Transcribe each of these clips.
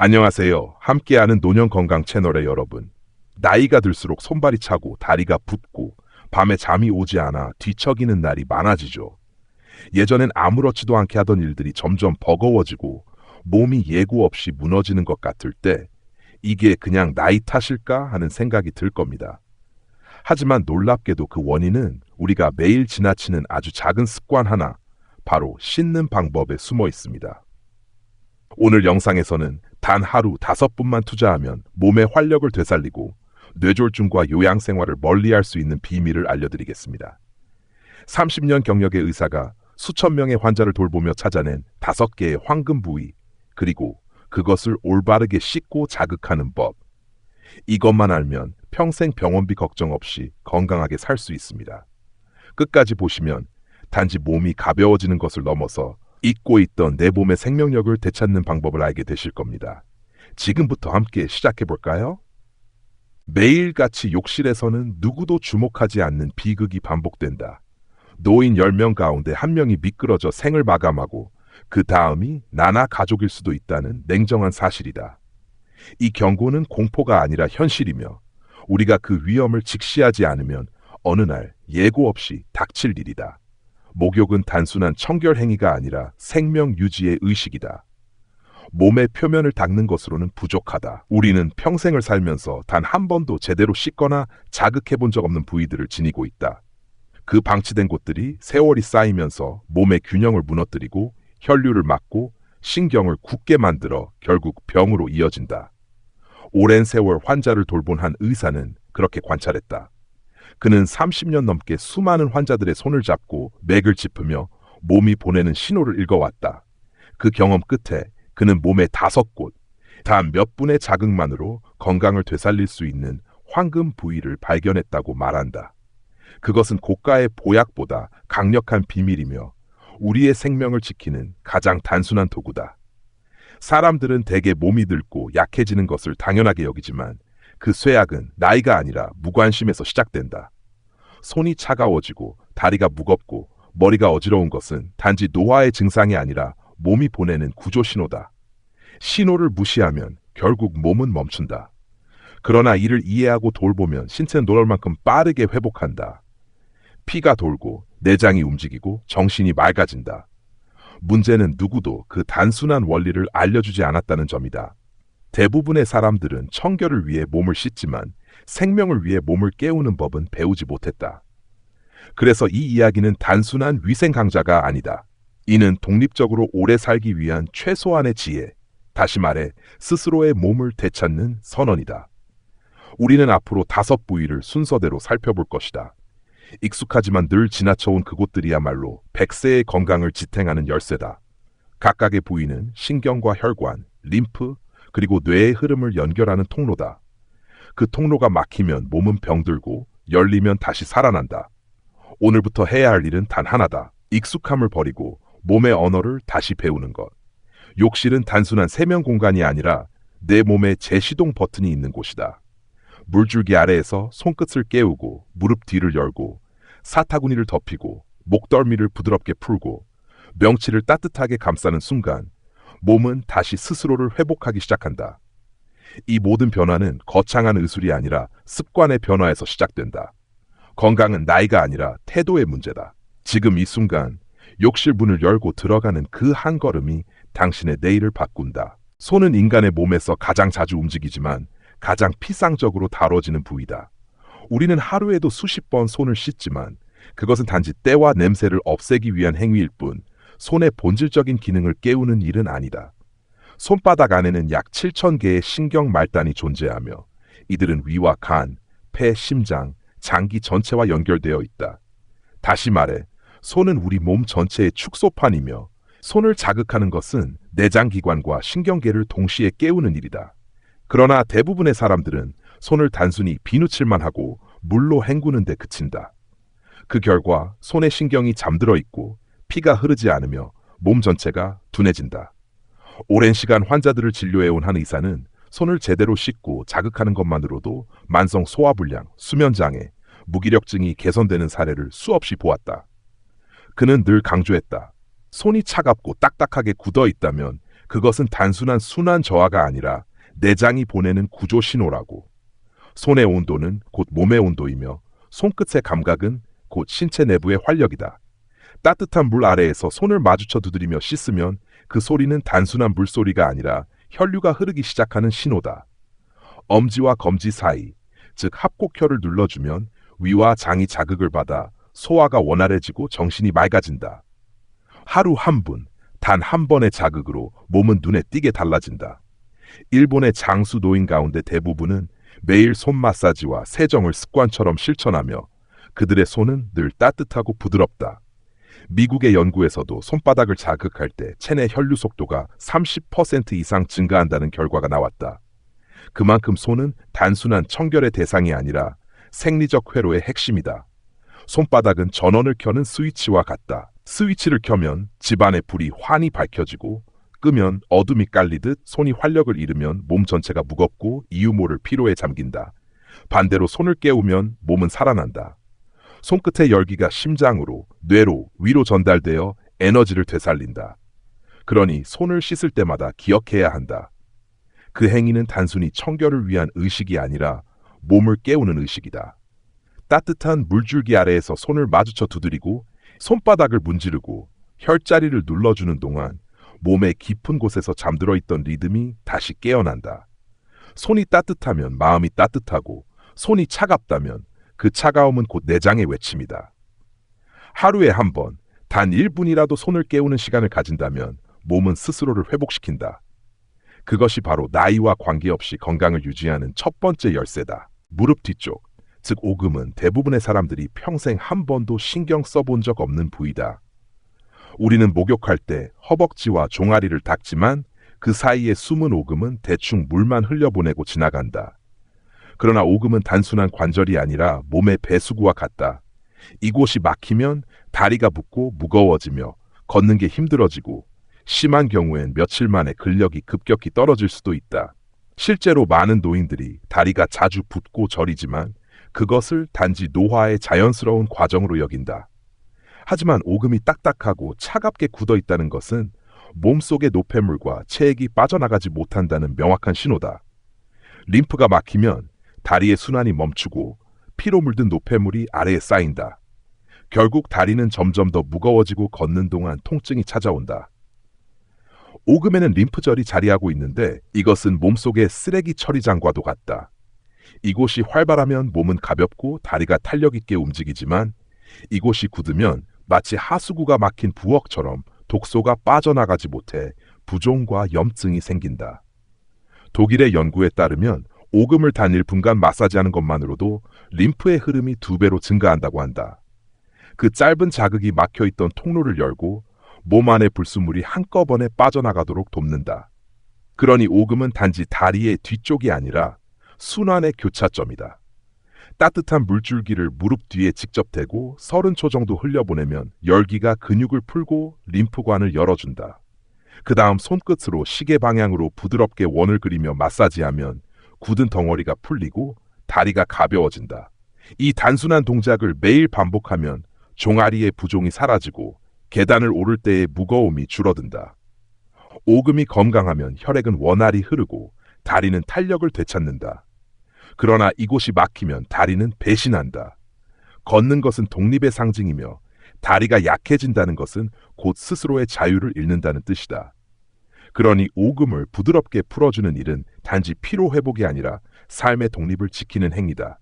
안녕하세요. 함께하는 노년건강 채널의 여러분. 나이가 들수록 손발이 차고 다리가 붓고 밤에 잠이 오지 않아 뒤척이는 날이 많아지죠. 예전엔 아무렇지도 않게 하던 일들이 점점 버거워지고 몸이 예고 없이 무너지는 것 같을 때 이게 그냥 나이 탓일까 하는 생각이 들 겁니다. 하지만 놀랍게도 그 원인은 우리가 매일 지나치는 아주 작은 습관 하나, 바로 씻는 방법에 숨어 있습니다. 오늘 영상에서는 단 하루 5분만 투자하면 몸의 활력을 되살리고 뇌졸중과 요양생활을 멀리할 수 있는 비밀을 알려드리겠습니다. 30년 경력의 의사가 수천 명의 환자를 돌보며 찾아낸 5개의 황금 부위, 그리고 그것을 올바르게 씻고 자극하는 법. 이것만 알면 평생 병원비 걱정 없이 건강하게 살 수 있습니다. 끝까지 보시면 단지 몸이 가벼워지는 것을 넘어서 잊고 있던 내 몸의 생명력을 되찾는 방법을 알게 되실 겁니다. 지금부터 함께 시작해볼까요? 매일같이 욕실에서는 누구도 주목하지 않는 비극이 반복된다. 노인 10명 가운데 1명이 미끄러져 생을 마감하고 그 다음이 나나 가족일 수도 있다는 냉정한 사실이다. 이 경고는 공포가 아니라 현실이며 우리가 그 위험을 직시하지 않으면 어느 날 예고 없이 닥칠 일이다. 목욕은 단순한 청결 행위가 아니라 생명 유지의 의식이다. 몸의 표면을 닦는 것으로는 부족하다. 우리는 평생을 살면서 단 한 번도 제대로 씻거나 자극해 본 적 없는 부위들을 지니고 있다. 그 방치된 곳들이 세월이 쌓이면서 몸의 균형을 무너뜨리고 혈류를 막고 신경을 굳게 만들어 결국 병으로 이어진다. 오랜 세월 환자를 돌본 한 의사는 그렇게 관찰했다. 그는 30년 넘게 수많은 환자들의 손을 잡고 맥을 짚으며 몸이 보내는 신호를 읽어왔다. 그 경험 끝에 그는 몸의 5곳, 단 몇 분의 자극만으로 건강을 되살릴 수 있는 황금 부위를 발견했다고 말한다. 그것은 고가의 보약보다 강력한 비밀이며 우리의 생명을 지키는 가장 단순한 도구다. 사람들은 대개 몸이 늙고 약해지는 것을 당연하게 여기지만 그 쇠약은 나이가 아니라 무관심에서 시작된다. 손이 차가워지고 다리가 무겁고 머리가 어지러운 것은 단지 노화의 증상이 아니라 몸이 보내는 구조 신호다. 신호를 무시하면 결국 몸은 멈춘다. 그러나 이를 이해하고 돌보면 신체는 놀랄 만큼 빠르게 회복한다. 피가 돌고 내장이 움직이고 정신이 맑아진다. 문제는 누구도 그 단순한 원리를 알려주지 않았다는 점이다. 대부분의 사람들은 청결을 위해 몸을 씻지만 생명을 위해 몸을 깨우는 법은 배우지 못했다. 그래서 이 이야기는 단순한 위생 강좌가 아니다. 이는 독립적으로 오래 살기 위한 최소한의 지혜, 다시 말해 스스로의 몸을 되찾는 선언이다. 우리는 앞으로 5부위를 순서대로 살펴볼 것이다. 익숙하지만 늘 지나쳐온 그곳들이야말로 100세의 건강을 지탱하는 열쇠다. 각각의 부위는 신경과 혈관, 림프, 그리고 뇌의 흐름을 연결하는 통로다. 그 통로가 막히면 몸은 병들고 열리면 다시 살아난다. 오늘부터 해야 할 일은 단 하나다. 익숙함을 버리고 몸의 언어를 다시 배우는 것. 욕실은 단순한 세면 공간이 아니라 내 몸에 재시동 버튼이 있는 곳이다. 물줄기 아래에서 손끝을 깨우고 무릎 뒤를 열고 사타구니를 덮이고 목덜미를 부드럽게 풀고 명치를 따뜻하게 감싸는 순간 몸은 다시 스스로를 회복하기 시작한다. 이 모든 변화는 거창한 의술이 아니라 습관의 변화에서 시작된다. 건강은 나이가 아니라 태도의 문제다. 지금 이 순간 욕실 문을 열고 들어가는 그 한 걸음이 당신의 내일을 바꾼다. 손은 인간의 몸에서 가장 자주 움직이지만 가장 피상적으로 다뤄지는 부위다. 우리는 하루에도 수십 번 손을 씻지만 그것은 단지 때와 냄새를 없애기 위한 행위일 뿐 손의 본질적인 기능을 깨우는 일은 아니다. 손바닥 안에는 약 7,000개의 신경 말단이 존재하며 이들은 위와 간, 폐, 심장, 장기 전체와 연결되어 있다. 다시 말해 손은 우리 몸 전체의 축소판이며 손을 자극하는 것은 내장기관과 신경계를 동시에 깨우는 일이다. 그러나 대부분의 사람들은 손을 단순히 비누칠만 하고 물로 헹구는 데 그친다. 그 결과 손의 신경이 잠들어 있고 피가 흐르지 않으며 몸 전체가 둔해진다. 오랜 시간 환자들을 진료해온 한 의사는 손을 제대로 씻고 자극하는 것만으로도 만성 소화불량, 수면장애, 무기력증이 개선되는 사례를 수없이 보았다. 그는 늘 강조했다. 손이 차갑고 딱딱하게 굳어 있다면 그것은 단순한 순환 저하가 아니라 내장이 보내는 구조 신호라고. 손의 온도는 곧 몸의 온도이며 손끝의 감각은 곧 신체 내부의 활력이다. 따뜻한 물 아래에서 손을 마주쳐 두드리며 씻으면 그 소리는 단순한 물소리가 아니라 혈류가 흐르기 시작하는 신호다. 엄지와 검지 사이, 즉 합곡혈을 눌러주면 위와 장이 자극을 받아 소화가 원활해지고 정신이 맑아진다. 하루 한 분, 단 한 번의 자극으로 몸은 눈에 띄게 달라진다. 일본의 장수 노인 가운데 대부분은 매일 손 마사지와 세정을 습관처럼 실천하며 그들의 손은 늘 따뜻하고 부드럽다. 미국의 연구에서도 손바닥을 자극할 때 체내 혈류 속도가 30% 이상 증가한다는 결과가 나왔다. 그만큼 손은 단순한 청결의 대상이 아니라 생리적 회로의 핵심이다. 손바닥은 전원을 켜는 스위치와 같다. 스위치를 켜면 집안의 불이 환히 밝혀지고 끄면 어둠이 깔리듯 손이 활력을 잃으면 몸 전체가 무겁고 이유 모를 피로에 잠긴다. 반대로 손을 깨우면 몸은 살아난다. 손끝의 열기가 심장으로, 뇌로, 위로 전달되어 에너지를 되살린다. 그러니 손을 씻을 때마다 기억해야 한다. 그 행위는 단순히 청결을 위한 의식이 아니라 몸을 깨우는 의식이다. 따뜻한 물줄기 아래에서 손을 마주쳐 두드리고 손바닥을 문지르고 혈자리를 눌러주는 동안 몸의 깊은 곳에서 잠들어 있던 리듬이 다시 깨어난다. 손이 따뜻하면 마음이 따뜻하고 손이 차갑다면 그 차가움은 곧 내장의 외침이다. 하루에 한 번, 단 1분이라도 손을 깨우는 시간을 가진다면 몸은 스스로를 회복시킨다. 그것이 바로 나이와 관계없이 건강을 유지하는 첫 번째 열쇠다. 무릎 뒤쪽, 즉 오금은 대부분의 사람들이 평생 한 번도 신경 써본 적 없는 부위다. 우리는 목욕할 때 허벅지와 종아리를 닦지만 그 사이에 숨은 오금은 대충 물만 흘려보내고 지나간다. 그러나 오금은 단순한 관절이 아니라 몸의 배수구와 같다. 이곳이 막히면 다리가 붓고 무거워지며 걷는 게 힘들어지고 심한 경우엔 며칠 만에 근력이 급격히 떨어질 수도 있다. 실제로 많은 노인들이 다리가 자주 붓고 저리지만 그것을 단지 노화의 자연스러운 과정으로 여긴다. 하지만 오금이 딱딱하고 차갑게 굳어 있다는 것은 몸속의 노폐물과 체액이 빠져나가지 못한다는 명확한 신호다. 림프가 막히면 다리의 순환이 멈추고 피로 물든 노폐물이 아래에 쌓인다. 결국 다리는 점점 더 무거워지고 걷는 동안 통증이 찾아온다. 오금에는 림프절이 자리하고 있는데 이것은 몸속의 쓰레기 처리장과도 같다. 이곳이 활발하면 몸은 가볍고 다리가 탄력 있게 움직이지만 이곳이 굳으면 마치 하수구가 막힌 부엌처럼 독소가 빠져나가지 못해 부종과 염증이 생긴다. 독일의 연구에 따르면 오금을 단 1분간 마사지하는 것만으로도 림프의 흐름이 2배로 증가한다고 한다. 그 짧은 자극이 막혀있던 통로를 열고 몸 안의 불순물이 한꺼번에 빠져나가도록 돕는다. 그러니 오금은 단지 다리의 뒤쪽이 아니라 순환의 교차점이다. 따뜻한 물줄기를 무릎 뒤에 직접 대고 30초 정도 흘려보내면 열기가 근육을 풀고 림프관을 열어준다. 그 다음 손끝으로 시계 방향으로 부드럽게 원을 그리며 마사지하면 굳은 덩어리가 풀리고 다리가 가벼워진다. 이 단순한 동작을 매일 반복하면 종아리의 부종이 사라지고 계단을 오를 때의 무거움이 줄어든다. 오금이 건강하면 혈액은 원활히 흐르고 다리는 탄력을 되찾는다. 그러나 이곳이 막히면 다리는 배신한다. 걷는 것은 독립의 상징이며 다리가 약해진다는 것은 곧 스스로의 자유를 잃는다는 뜻이다. 그러니 오금을 부드럽게 풀어주는 일은 단지 피로 회복이 아니라 삶의 독립을 지키는 행위다.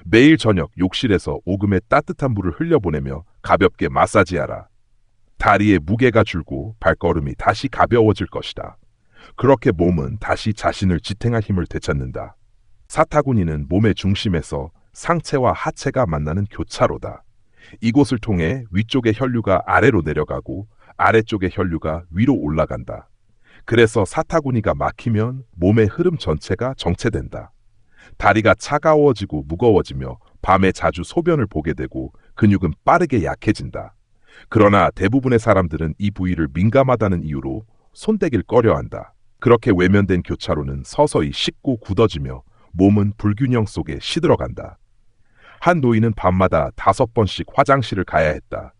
매일 저녁 욕실에서 오금에 따뜻한 물을 흘려보내며 가볍게 마사지하라. 다리에 무게가 줄고 발걸음이 다시 가벼워질 것이다. 그렇게 몸은 다시 자신을 지탱할 힘을 되찾는다. 사타구니는 몸의 중심에서 상체와 하체가 만나는 교차로다. 이곳을 통해 위쪽의 혈류가 아래로 내려가고 아래쪽의 혈류가 위로 올라간다. 그래서 사타구니가 막히면 몸의 흐름 전체가 정체된다. 다리가 차가워지고 무거워지며 밤에 자주 소변을 보게 되고 근육은 빠르게 약해진다. 그러나 대부분의 사람들은 이 부위를 민감하다는 이유로 손대길 꺼려한다. 그렇게 외면된 교차로는 서서히 식고 굳어지며 몸은 불균형 속에 시들어간다. 한 노인은 밤마다 5번씩 화장실을 가야 했다.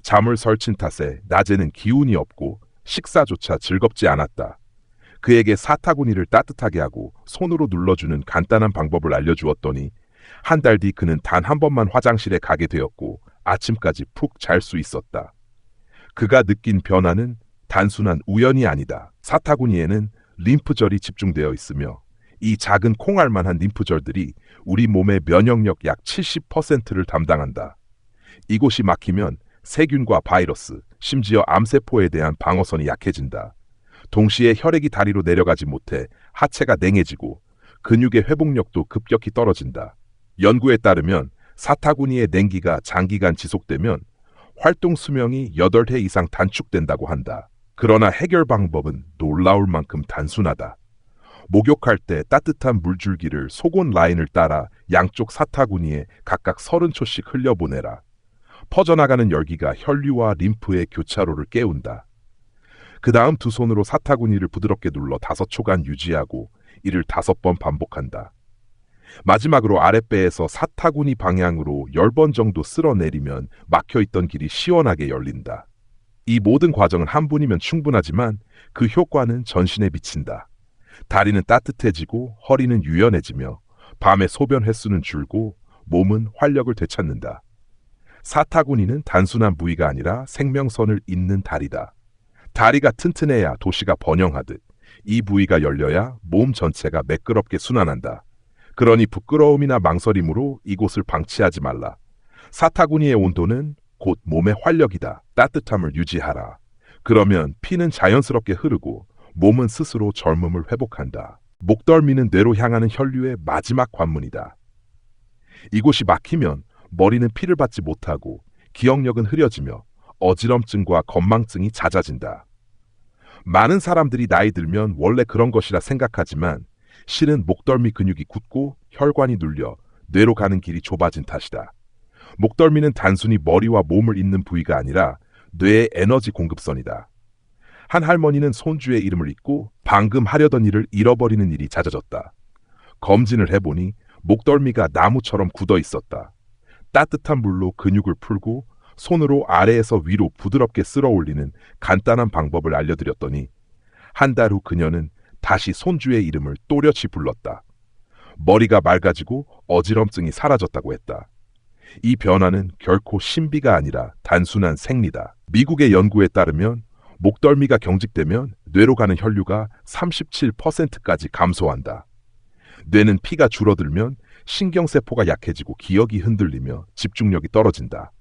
잠을 설친 탓에 낮에는 기운이 없고 식사조차 즐겁지 않았다. 그에게 사타구니를 따뜻하게 하고 손으로 눌러주는 간단한 방법을 알려주었더니 한 달 뒤 그는 단 한 번만 화장실에 가게 되었고 아침까지 푹 잘 수 있었다. 그가 느낀 변화는 단순한 우연이 아니다. 사타구니에는 림프절이 집중되어 있으며 이 작은 콩알만한 림프절들이 우리 몸의 면역력 약 70%를 담당한다. 이곳이 막히면 세균과 바이러스, 심지어 암세포에 대한 방어선이 약해진다. 동시에 혈액이 다리로 내려가지 못해 하체가 냉해지고 근육의 회복력도 급격히 떨어진다. 연구에 따르면 사타구니의 냉기가 장기간 지속되면 활동 수명이 8회 이상 단축된다고 한다. 그러나 해결 방법은 놀라울 만큼 단순하다. 목욕할 때 따뜻한 물줄기를 속온 라인을 따라 양쪽 사타구니에 각각 30초씩 흘려보내라. 퍼져나가는 열기가 혈류와 림프의 교차로를 깨운다. 그 다음 두 손으로 사타구니를 부드럽게 눌러 5초간 유지하고 이를 5번 반복한다. 마지막으로 아랫배에서 사타구니 방향으로 10번 정도 쓸어내리면 막혀있던 길이 시원하게 열린다. 이 모든 과정은 한 분이면 충분하지만 그 효과는 전신에 미친다. 다리는 따뜻해지고 허리는 유연해지며 밤에 소변 횟수는 줄고 몸은 활력을 되찾는다. 사타구니는 단순한 부위가 아니라 생명선을 잇는 다리다. 다리가 튼튼해야 도시가 번영하듯 이 부위가 열려야 몸 전체가 매끄럽게 순환한다. 그러니 부끄러움이나 망설임으로 이곳을 방치하지 말라. 사타구니의 온도는 곧 몸의 활력이다. 따뜻함을 유지하라. 그러면 피는 자연스럽게 흐르고 몸은 스스로 젊음을 회복한다. 목덜미는 뇌로 향하는 혈류의 마지막 관문이다. 이곳이 막히면 머리는 피를 받지 못하고 기억력은 흐려지며 어지럼증과 건망증이 잦아진다. 많은 사람들이 나이 들면 원래 그런 것이라 생각하지만 실은 목덜미 근육이 굳고 혈관이 눌려 뇌로 가는 길이 좁아진 탓이다. 목덜미는 단순히 머리와 몸을 잇는 부위가 아니라 뇌의 에너지 공급선이다. 한 할머니는 손주의 이름을 잊고 방금 하려던 일을 잃어버리는 일이 잦아졌다. 검진을 해보니 목덜미가 나무처럼 굳어 있었다. 따뜻한 물로 근육을 풀고 손으로 아래에서 위로 부드럽게 쓸어 올리는 간단한 방법을 알려드렸더니 한 달 후 그녀는 다시 손주의 이름을 또렷이 불렀다. 머리가 맑아지고 어지럼증이 사라졌다고 했다. 이 변화는 결코 신비가 아니라 단순한 생리다. 미국의 연구에 따르면 목덜미가 경직되면 뇌로 가는 혈류가 37%까지 감소한다. 뇌는 피가 줄어들면 신경세포가 약해지고 기억이 흔들리며 집중력이 떨어진다.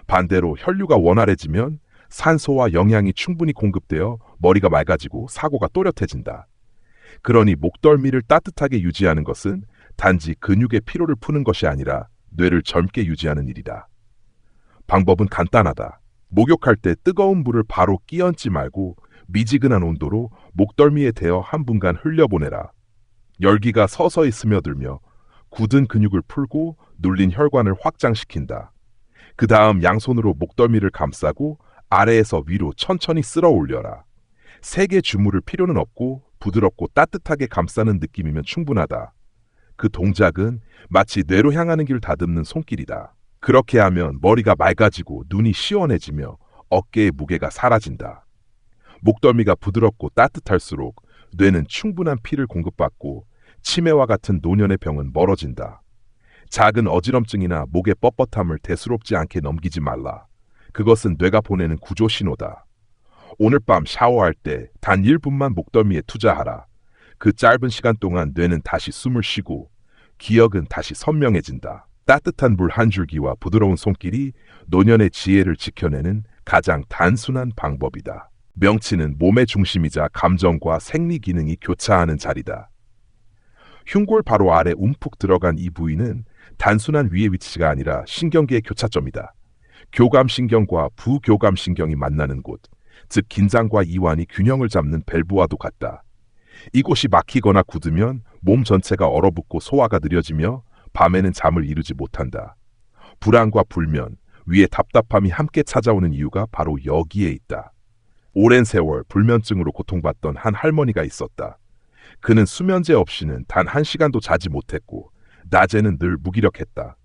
반대로 혈류가 원활해지면 산소와 영양이 충분히 공급되어 머리가 맑아지고 사고가 또렷해진다. 그러니 목덜미를 따뜻하게 유지하는 것은 단지 근육의 피로를 푸는 것이 아니라 뇌를 젊게 유지하는 일이다. 방법은 간단하다. 목욕할 때 뜨거운 물을 바로 끼얹지 말고 미지근한 온도로 목덜미에 대어 한 분간 흘려보내라. 열기가 서서히 스며들며 굳은 근육을 풀고 눌린 혈관을 확장시킨다. 그 다음 양손으로 목덜미를 감싸고 아래에서 위로 천천히 쓸어 올려라. 세게 주무를 필요는 없고 부드럽고 따뜻하게 감싸는 느낌이면 충분하다. 그 동작은 마치 뇌로 향하는 길 다듬는 손길이다. 그렇게 하면 머리가 맑아지고 눈이 시원해지며 어깨의 무게가 사라진다. 목덜미가 부드럽고 따뜻할수록 뇌는 충분한 피를 공급받고 치매와 같은 노년의 병은 멀어진다. 작은 어지럼증이나 목의 뻣뻣함을 대수롭지 않게 넘기지 말라. 그것은 뇌가 보내는 구조 신호다. 오늘 밤 샤워할 때 단 1분만 목덜미에 투자하라. 그 짧은 시간 동안 뇌는 다시 숨을 쉬고 기억은 다시 선명해진다. 따뜻한 물 한 줄기와 부드러운 손길이 노년의 지혜를 지켜내는 가장 단순한 방법이다. 명치는 몸의 중심이자 감정과 생리 기능이 교차하는 자리다. 흉골 바로 아래 움푹 들어간 이 부위는 단순한 위의 위치가 아니라 신경계의 교차점이다. 교감신경과 부교감신경이 만나는 곳, 즉 긴장과 이완이 균형을 잡는 밸브와도 같다. 이곳이 막히거나 굳으면 몸 전체가 얼어붙고 소화가 느려지며 밤에는 잠을 이루지 못한다. 불안과 불면, 위에 답답함이 함께 찾아오는 이유가 바로 여기에 있다. 오랜 세월 불면증으로 고통받던 한 할머니가 있었다. 그는 수면제 없이는 단 1시간도 자지 못했고 낮에는 늘 무기력했다.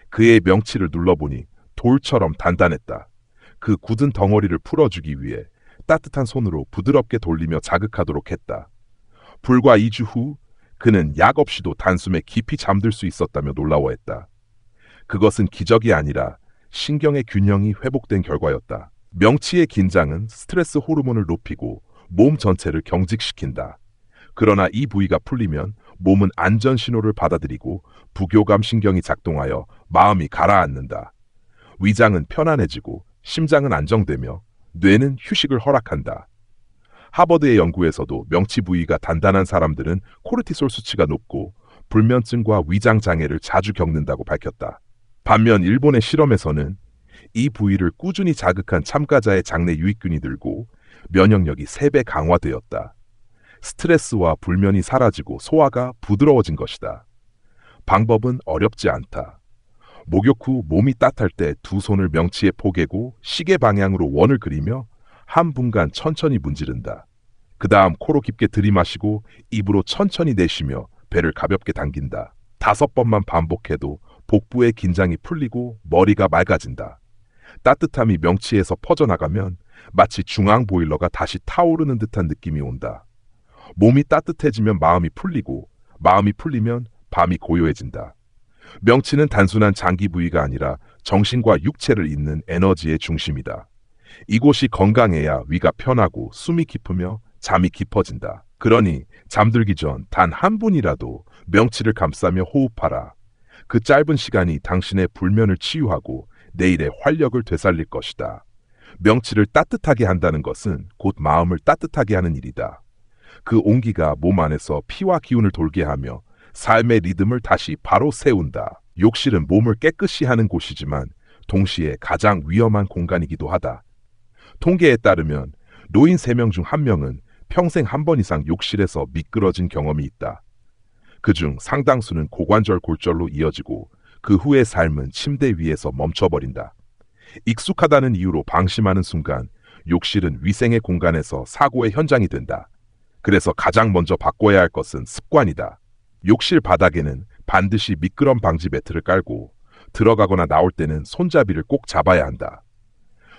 그의 명치를 눌러보니 돌처럼 단단했다. 그 굳은 덩어리를 풀어주기 위해 따뜻한 손으로 부드럽게 돌리며 자극하도록 했다. 불과 2주 후 그는 약 없이도 단숨에 깊이 잠들 수 있었다며 놀라워했다. 그것은 기적이 아니라 신경의 균형이 회복된 결과였다. 명치의 긴장은 스트레스 호르몬을 높이고 몸 전체를 경직시킨다. 그러나 이 부위가 풀리면 몸은 안전 신호를 받아들이고 부교감 신경이 작동하여 마음이 가라앉는다. 위장은 편안해지고 심장은 안정되며 뇌는 휴식을 허락한다. 하버드의 연구에서도 명치 부위가 단단한 사람들은 코르티솔 수치가 높고 불면증과 위장 장애를 자주 겪는다고 밝혔다. 반면 일본의 실험에서는 이 부위를 꾸준히 자극한 참가자의 장내 유익균이 늘고 면역력이 3배 강화되었다. 스트레스와 불면이 사라지고 소화가 부드러워진 것이다. 방법은 어렵지 않다. 목욕 후 몸이 따뜻할 때 두 손을 명치에 포개고 시계 방향으로 원을 그리며 한 분간 천천히 문지른다. 그 다음 코로 깊게 들이마시고 입으로 천천히 내쉬며 배를 가볍게 당긴다. 5번만 반복해도 복부의 긴장이 풀리고 머리가 맑아진다. 따뜻함이 명치에서 퍼져나가면 마치 중앙 보일러가 다시 타오르는 듯한 느낌이 온다. 몸이 따뜻해지면 마음이 풀리고 마음이 풀리면 밤이 고요해진다. 명치는 단순한 장기 부위가 아니라 정신과 육체를 잇는 에너지의 중심이다. 이곳이 건강해야 위가 편하고 숨이 깊으며 잠이 깊어진다. 그러니 잠들기 전 단 한 분이라도 명치를 감싸며 호흡하라. 그 짧은 시간이 당신의 불면을 치유하고 내일의 활력을 되살릴 것이다. 명치를 따뜻하게 한다는 것은 곧 마음을 따뜻하게 하는 일이다. 그 온기가 몸 안에서 피와 기운을 돌게 하며 삶의 리듬을 다시 바로 세운다. 욕실은 몸을 깨끗이 하는 곳이지만 동시에 가장 위험한 공간이기도 하다. 통계에 따르면 노인 3명 중 1명은 평생 한 번 이상 욕실에서 미끄러진 경험이 있다. 그중 상당수는 고관절 골절로 이어지고 그 후의 삶은 침대 위에서 멈춰버린다. 익숙하다는 이유로 방심하는 순간 욕실은 위생의 공간에서 사고의 현장이 된다. 그래서 가장 먼저 바꿔야 할 것은 습관이다. 욕실 바닥에는 반드시 미끄럼 방지 매트를 깔고 들어가거나 나올 때는 손잡이를 꼭 잡아야 한다.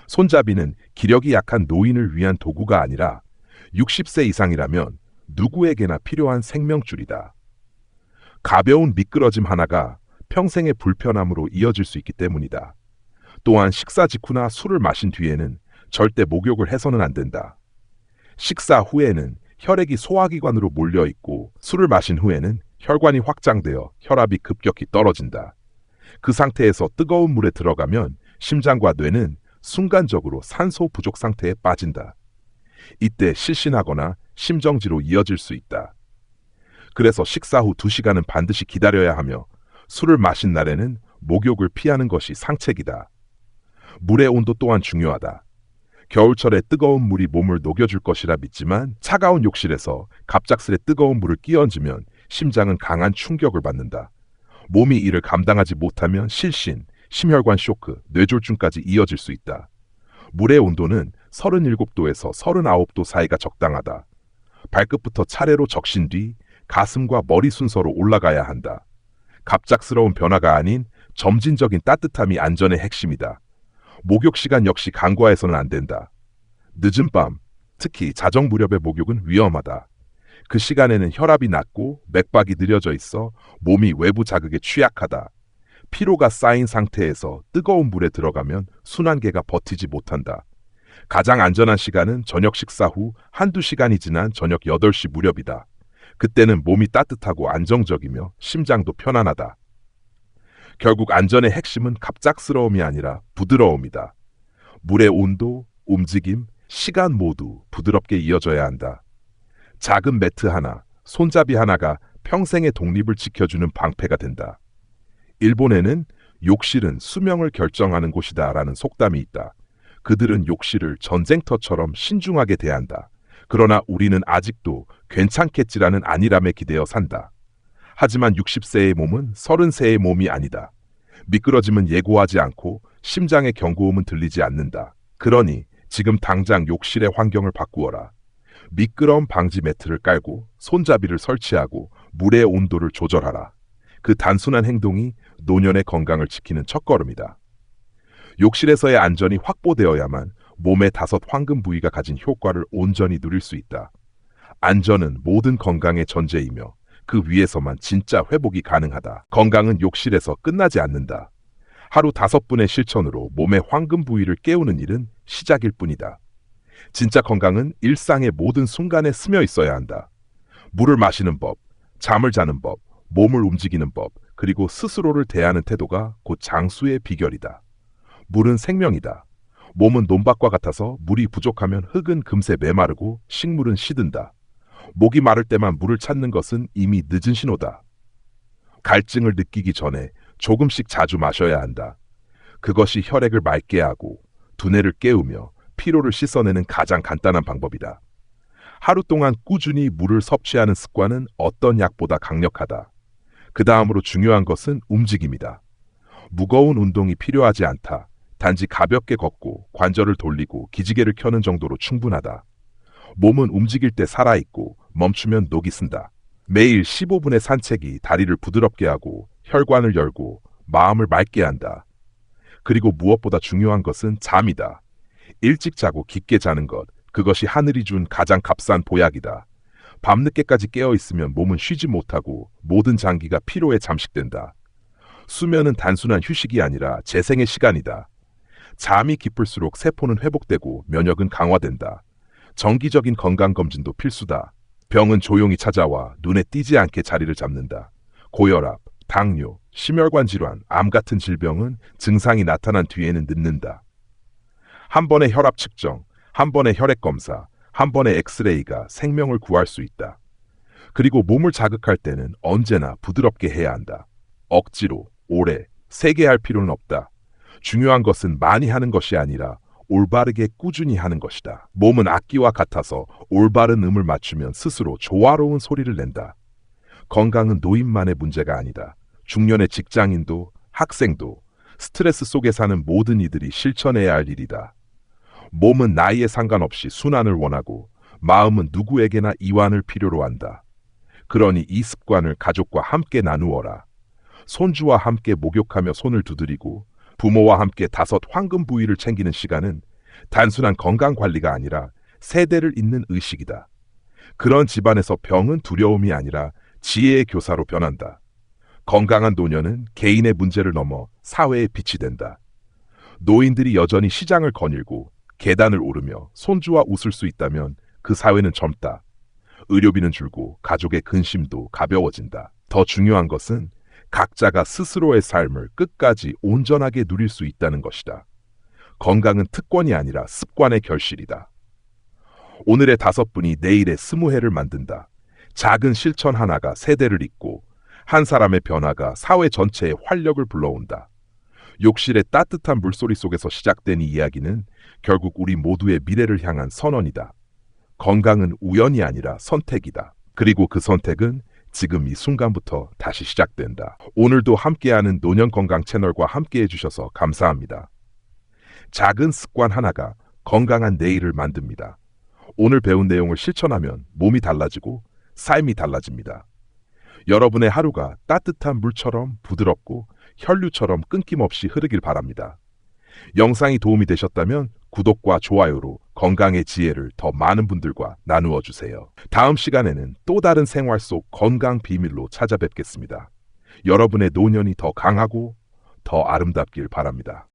손잡이는 기력이 약한 노인을 위한 도구가 아니라 60세 이상이라면 누구에게나 필요한 생명줄이다. 가벼운 미끄러짐 하나가 평생의 불편함으로 이어질 수 있기 때문이다. 또한 식사 직후나 술을 마신 뒤에는 절대 목욕을 해서는 안 된다. 식사 후에는 혈액이 소화기관으로 몰려있고 술을 마신 후에는 혈관이 확장되어 혈압이 급격히 떨어진다. 그 상태에서 뜨거운 물에 들어가면 심장과 뇌는 순간적으로 산소 부족 상태에 빠진다. 이때 실신하거나 심정지로 이어질 수 있다. 그래서 식사 후 2시간은 반드시 기다려야 하며 술을 마신 날에는 목욕을 피하는 것이 상책이다. 물의 온도 또한 중요하다. 겨울철에 뜨거운 물이 몸을 녹여줄 것이라 믿지만 차가운 욕실에서 갑작스레 뜨거운 물을 끼얹으면 심장은 강한 충격을 받는다. 몸이 이를 감당하지 못하면 실신, 심혈관 쇼크, 뇌졸중까지 이어질 수 있다. 물의 온도는 37도에서 39도 사이가 적당하다. 발끝부터 차례로 적신 뒤 가슴과 머리 순서로 올라가야 한다. 갑작스러운 변화가 아닌 점진적인 따뜻함이 안전의 핵심이다. 목욕 시간 역시 간과해서는 안 된다. 늦은 밤, 특히 자정 무렵의 목욕은 위험하다. 그 시간에는 혈압이 낮고 맥박이 느려져 있어 몸이 외부 자극에 취약하다. 피로가 쌓인 상태에서 뜨거운 물에 들어가면 순환계가 버티지 못한다. 가장 안전한 시간은 저녁 식사 후 1~2시간이 지난 저녁 8시 무렵이다. 그때는 몸이 따뜻하고 안정적이며 심장도 편안하다. 결국 안전의 핵심은 갑작스러움이 아니라 부드러움이다. 물의 온도, 움직임, 시간 모두 부드럽게 이어져야 한다. 작은 매트 하나, 손잡이 하나가 평생의 독립을 지켜주는 방패가 된다. 일본에는 욕실은 수명을 결정하는 곳이다라는 속담이 있다. 그들은 욕실을 전쟁터처럼 신중하게 대한다. 그러나 우리는 아직도 괜찮겠지라는 안일함에 기대어 산다. 하지만 60세의 몸은 30세의 몸이 아니다. 미끄러짐은 예고하지 않고 심장의 경고음은 들리지 않는다. 그러니 지금 당장 욕실의 환경을 바꾸어라. 미끄럼 방지 매트를 깔고 손잡이를 설치하고 물의 온도를 조절하라. 그 단순한 행동이 노년의 건강을 지키는 첫걸음이다. 욕실에서의 안전이 확보되어야만 몸의 5 황금 부위가 가진 효과를 온전히 누릴 수 있다. 안전은 모든 건강의 전제이며 그 위에서만 진짜 회복이 가능하다. 건강은 욕실에서 끝나지 않는다. 하루 5분의 실천으로 몸의 황금 부위를 깨우는 일은 시작일 뿐이다. 진짜 건강은 일상의 모든 순간에 스며 있어야 한다. 물을 마시는 법, 잠을 자는 법, 몸을 움직이는 법, 그리고 스스로를 대하는 태도가 곧 장수의 비결이다. 물은 생명이다. 몸은 논밭과 같아서 물이 부족하면 흙은 금세 메마르고 식물은 시든다. 목이 마를 때만 물을 찾는 것은 이미 늦은 신호다. 갈증을 느끼기 전에 조금씩 자주 마셔야 한다. 그것이 혈액을 맑게 하고 두뇌를 깨우며 피로를 씻어내는 가장 간단한 방법이다. 하루 동안 꾸준히 물을 섭취하는 습관은 어떤 약보다 강력하다. 그 다음으로 중요한 것은 움직임이다. 무거운 운동이 필요하지 않다. 단지 가볍게 걷고 관절을 돌리고 기지개를 켜는 정도로 충분하다. 몸은 움직일 때 살아있고 멈추면 녹이 쓴다. 매일 15분의 산책이 다리를 부드럽게 하고 혈관을 열고 마음을 맑게 한다. 그리고 무엇보다 중요한 것은 잠이다. 일찍 자고 깊게 자는 것, 그것이 하늘이 준 가장 값싼 보약이다. 밤늦게까지 깨어 있으면 몸은 쉬지 못하고 모든 장기가 피로에 잠식된다. 수면은 단순한 휴식이 아니라 재생의 시간이다. 잠이 깊을수록 세포는 회복되고 면역은 강화된다. 정기적인 건강검진도 필수다. 병은 조용히 찾아와 눈에 띄지 않게 자리를 잡는다. 고혈압, 당뇨, 심혈관 질환, 암 같은 질병은 증상이 나타난 뒤에는 늦는다. 한 번의 혈압 측정, 한 번의 혈액 검사, 한 번의 엑스레이가 생명을 구할 수 있다. 그리고 몸을 자극할 때는 언제나 부드럽게 해야 한다. 억지로, 오래, 세게 할 필요는 없다. 중요한 것은 많이 하는 것이 아니라 올바르게 꾸준히 하는 것이다. 몸은 악기와 같아서 올바른 음을 맞추면 스스로 조화로운 소리를 낸다. 건강은 노인만의 문제가 아니다. 중년의 직장인도, 학생도, 스트레스 속에 사는 모든 이들이 실천해야 할 일이다. 몸은 나이에 상관없이 순환을 원하고 마음은 누구에게나 이완을 필요로 한다. 그러니 이 습관을 가족과 함께 나누어라. 손주와 함께 목욕하며 손을 두드리고 부모와 함께 5 황금 부위를 챙기는 시간은 단순한 건강 관리가 아니라 세대를 잇는 의식이다. 그런 집안에서 병은 두려움이 아니라 지혜의 교사로 변한다. 건강한 노년은 개인의 문제를 넘어 사회의 빛이 된다. 노인들이 여전히 시장을 거닐고 계단을 오르며 손주와 웃을 수 있다면 그 사회는 젊다. 의료비는 줄고 가족의 근심도 가벼워진다. 더 중요한 것은 각자가 스스로의 삶을 끝까지 온전하게 누릴 수 있다는 것이다. 건강은 특권이 아니라 습관의 결실이다. 오늘의 5분이 내일의 20해를 만든다. 작은 실천 하나가 세대를 잇고 한 사람의 변화가 사회 전체에 활력을 불러온다. 욕실의 따뜻한 물소리 속에서 시작된 이 이야기는 결국 우리 모두의 미래를 향한 선언이다. 건강은 우연이 아니라 선택이다. 그리고 그 선택은 지금 이 순간부터 다시 시작된다. 오늘도 함께하는 노년건강 채널과 함께해 주셔서 감사합니다. 작은 습관 하나가 건강한 내일을 만듭니다. 오늘 배운 내용을 실천하면 몸이 달라지고 삶이 달라집니다. 여러분의 하루가 따뜻한 물처럼 부드럽고 혈류처럼 끊김없이 흐르길 바랍니다. 영상이 도움이 되셨다면 구독과 좋아요로 건강의 지혜를 더 많은 분들과 나누어 주세요. 다음 시간에는 또 다른 생활 속 건강 비밀로 찾아뵙겠습니다. 여러분의 노년이 더 강하고 더 아름답길 바랍니다.